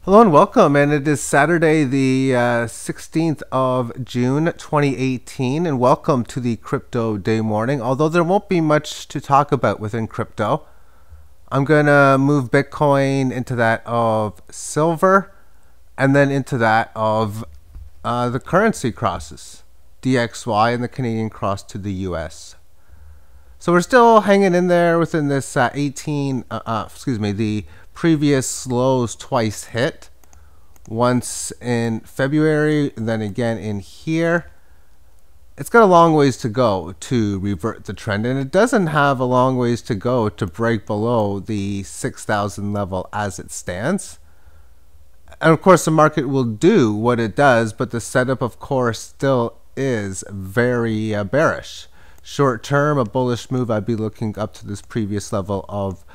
Hello and welcome, and it is Saturday the 16th of June 2018, and welcome to the Crypto Day Morning. Although there won't be much to talk about within crypto, I'm going to move Bitcoin into that of silver and then into that of the currency crosses, DXY and the Canadian cross to the US. So we're still hanging in there within this the previous lows twice hit. Once in February, and then again in here. It's got a long ways to go to revert the trend, and it doesn't have a long ways to go to break below the 6,000 level as it stands. And of course the market will do what it does, but the setup of course still is very bearish. Short term, a bullish move, I'd be looking up to this previous level of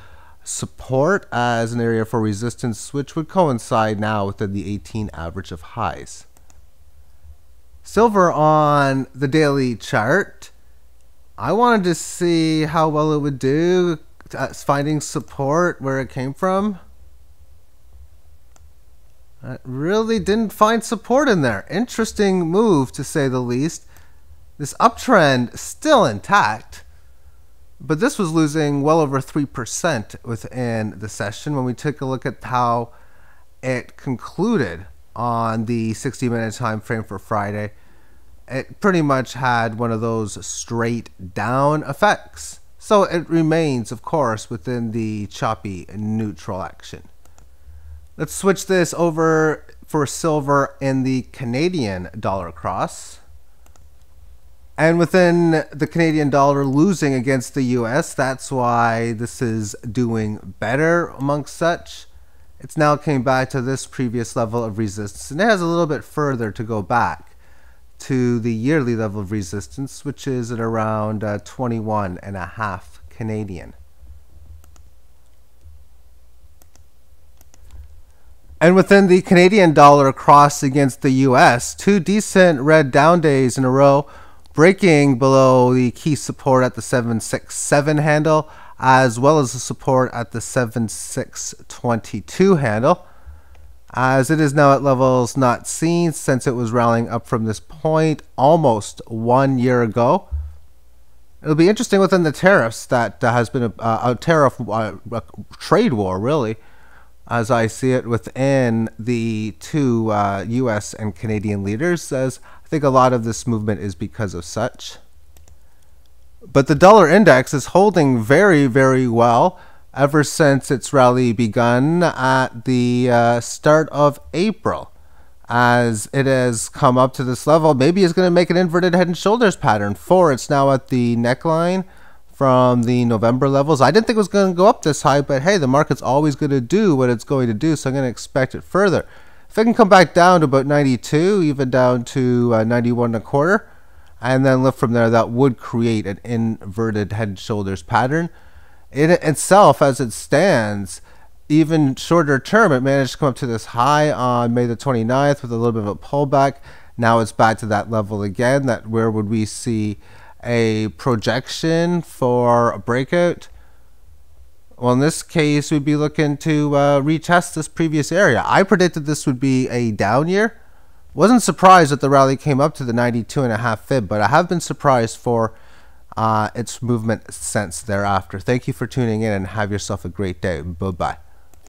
support as an area for resistance, which would coincide now within the 18 average of highs. Silver on the daily chart, I wanted to see how well it would do finding support where it came from. It really didn't find support in there. Interesting move to say the least. This uptrend still intact, but this was losing well over 3% within the session. When we take a look at how it concluded on the 60-minute time frame for Friday, it pretty much had one of those straight down effects. So it remains, of course, within the choppy neutral action. Let's switch this over for silver in the Canadian dollar cross. And within the Canadian dollar losing against the US, that's why this is doing better amongst such. It's now came back to this previous level of resistance, and it has a little bit further to go back to the yearly level of resistance, which is at around 21.5 Canadian. And within the Canadian dollar cross against the US, two decent red down days in a row, breaking below the key support at the 767 handle, as well as the support at the 7622 handle, as it is now at levels not seen since it was rallying up from this point almost 1 year ago. It'll be interesting within the tariffs that has been a tariff trade war, really, as I see it within the two US and Canadian leaders, as I think a lot of this movement is because of such. But the dollar index is holding very, very well ever since its rally begun at the start of April. As it has come up to this level, maybe it's going to make an inverted head and shoulders pattern for it's now at the neckline from the November levels. I didn't think it was going to go up this high, but hey, the market's always going to do what it's going to do, so I'm going to expect it further. If it can come back down to about 92, even down to 91.25, and then lift from there, that would create an inverted head and shoulders pattern. In itself, as it stands, even shorter term, it managed to come up to this high on May the 29th with a little bit of a pullback. Now it's back to that level again. That where would we see a projection for a breakout? Well, in this case, we'd be looking to retest this previous area. I predicted this would be a down year. Wasn't surprised that the rally came up to the 92.5 fib, but I have been surprised for its movement since thereafter. Thank you for tuning in and have yourself a great day. Bye-bye.